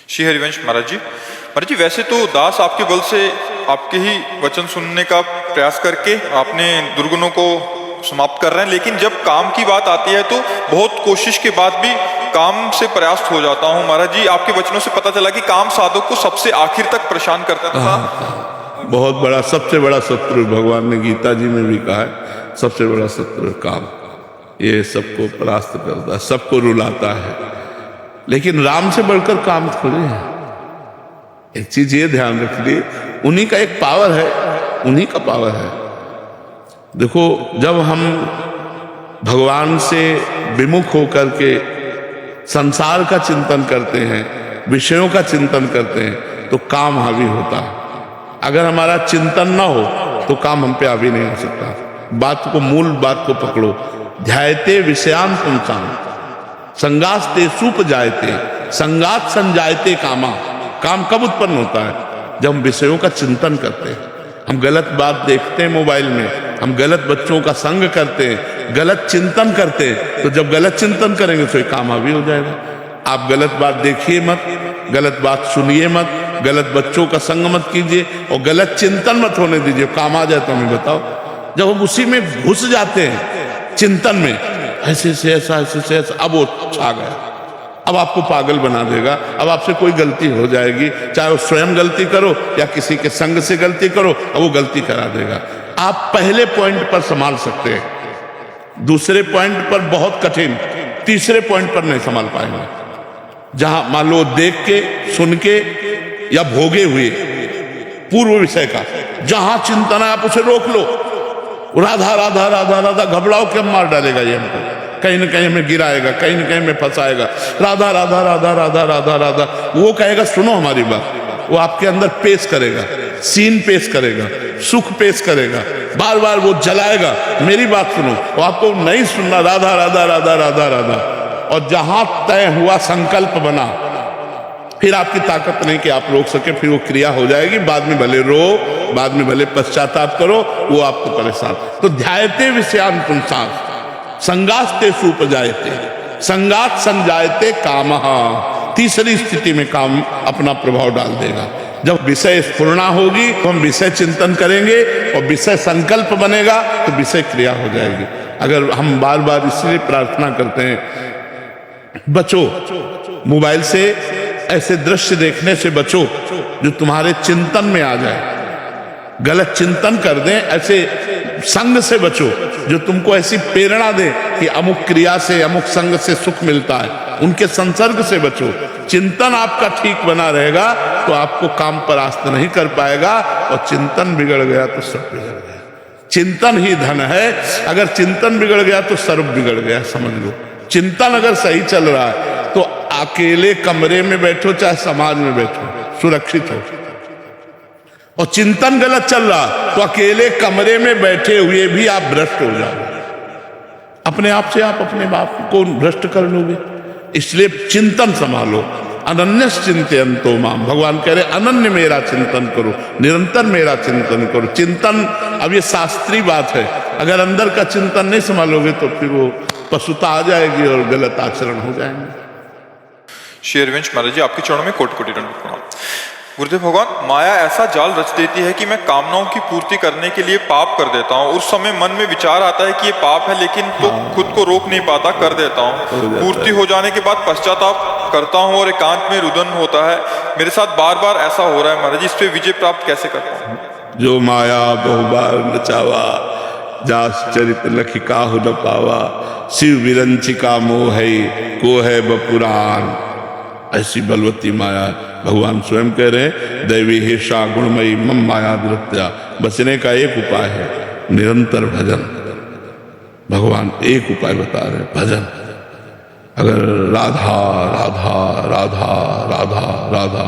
श्री हरिवंश महाराज जी वैसे तो दास आपके बल से आपके ही वचन सुनने का प्रयास करके आपने दुर्गुणों को समाप्त कर रहे हैं, लेकिन जब काम की बात आती है तो बहुत कोशिश के बाद भी काम से प्रयास हो जाता हूँ। महाराज जी आपके वचनों से पता चला कि काम साधक को सबसे आखिर तक परेशान करता था। बहुत बड़ा, सबसे बड़ा शत्रु भगवान ने गीता जी में भी कहा है, सबसे बड़ा शत्रु काम। ये सबको परास्त करता है, सबको रुलाता है, लेकिन राम से बढ़कर काम थोड़े है। एक चीज ये ध्यान रखिए, उन्हीं का एक पावर है, उन्हीं का पावर है। देखो, जब हम भगवान से विमुख होकर के संसार का चिंतन करते हैं, विषयों का चिंतन करते हैं, तो काम हावी होता है। अगर हमारा चिंतन ना हो तो काम हम पे हावी नहीं हो सकता। बात को, मूल बात को पकड़ो। ध्यायते विषयान पुंसाम संगास्ते सूप जायते संगात संजायते कामा। काम कब उत्पन्न होता है? जब हम विषयों का चिंतन करते हैं, हम गलत बात देखते हैं मोबाइल में, हम गलत बच्चों का संग करते हैं, गलत चिंतन करते हैं। तो जब गलत चिंतन करेंगे तो ये काम हावी हो जाएगा। आप गलत बात देखिए मत, गलत बात सुनिए मत, गलत बच्चों का संग मत कीजिए और गलत चिंतन मत होने दीजिए। काम आ जाए तो हमें बताओ। जब हम उसी में घुस जाते हैं चिंतन में, ऐसे से ऐसा, ऐसे से ऐसा, अब वो छा गया, अब आपको पागल बना देगा। अब आपसे कोई गलती हो जाएगी, चाहे वो स्वयं गलती करो या किसी के संग से गलती करो, अब वो गलती करा देगा। आप पहले पॉइंट पर संभाल सकते हैं, दूसरे पॉइंट पर बहुत कठिन, तीसरे पॉइंट पर नहीं संभाल पाएंगे। जहां मान लो देख के, सुन के या भोगे हुए पूर्व विषय का जहां चिंतन है, आप उसे रोक लो। राधा राधा राधा राधा घबराओ के मार डालेगा ये हमको, कहीं न कहीं हमें गिराएगा, कहीं न कहीं हमें फंसाएगा। राधा राधा राधा राधा राधा राधा, वो कहेगा सुनो हमारी बात, वो आपके अंदर पेश करेगा, सीन पेश करेगा, सुख पेश करेगा, बार बार वो जलाएगा, मेरी बात सुनो। वो आपको नहीं सुनना, राधा राधा राधा राधा राधा। और जहां तय हुआ, संकल्प बना, फिर आपकी ताकत नहीं कि आप रोक सके, फिर वो क्रिया हो जाएगी। बाद में भले रो, बाद में भले पश्चाताप करो, वो आपको परेशान। तो ध्यायते विषयान पुंसां संगास्ते सुपजायते संगात संजायते कामः। तीसरी स्थिति में काम अपना प्रभाव डाल देगा। जब विषय स्फुरणा होगी तो हम विषय चिंतन करेंगे और विषय संकल्प बनेगा तो विषय क्रिया हो जाएगी। अगर हम बार बार इसलिए प्रार्थना करते हैं, बचो मोबाइल से, ऐसे दृश्य देखने से बचो जो तुम्हारे चिंतन में आ जाए, गलत चिंतन कर दें। ऐसे संग से बचो जो तुमको ऐसी प्रेरणा दे कि अमुक क्रिया से, अमुक संग से सुख मिलता है, उनके संसर्ग से बचो। चिंतन आपका ठीक बना रहेगा तो आपको काम परास्त नहीं कर पाएगा, और चिंतन बिगड़ गया तो सब बिगड़ गया। चिंतन ही धन है, अगर चिंतन बिगड़ गया तो सर्व बिगड़ गया, समझ लो। चिंतन अगर सही चल रहा है तो अकेले कमरे में बैठो चाहे समाज में बैठो, सुरक्षित हो। और चिंतन गलत चल रहा तो अकेले कमरे में बैठे हुए भी आप भ्रष्ट हो जाओगे। अपने आप से आप अपने बाप को भ्रष्ट कर लोगे। इसलिए चिंतन संभालो। अनन्य चिंतयन्तो माम, भगवान कह रहे अनन्य मेरा चिंतन करो, निरंतर मेरा चिंतन करो। चिंतन, अब ये शास्त्रीय बात है, अगर अंदर का चिंतन नहीं संभालोगे तो फिर वो पशुता आ जाएगी और गलत आचरण हो जाएंगे। श्री हरिवंश महाराज जी आपके चरणों में कोटि कोटि दंडवत प्रणाम। गुरुदेव भगवान, माया ऐसा जाल रच देती है कि मैं कामनाओं की पूर्ति करने के लिए पाप कर देता हूँ। उस समय मन में विचार आता है कि ये पाप है, लेकिन तो खुद को रोक नहीं पाता, कर देता हूँ। पूर्ति हो जाने के बाद पश्चाताप करता हूँ और एकांत में रुदन होता है। मेरे साथ बार बार ऐसा हो रहा है महाराज जी, इस पे विजय प्राप्त कैसे कर पाऊँ? जो माया बहुबार नचावा, जास चरित लखिका हो न पावा, शिव विरंचिका मोह है को है बपुराण। ऐसी बलवती माया, भगवान स्वयं कह रहे हैं दैवी हिर्षा गुणमयी मम माया दुरत्या। बचने का एक उपाय है, निरंतर भजन। भगवान एक उपाय बता रहे हैं, भजन। अगर राधा राधा राधा राधा राधा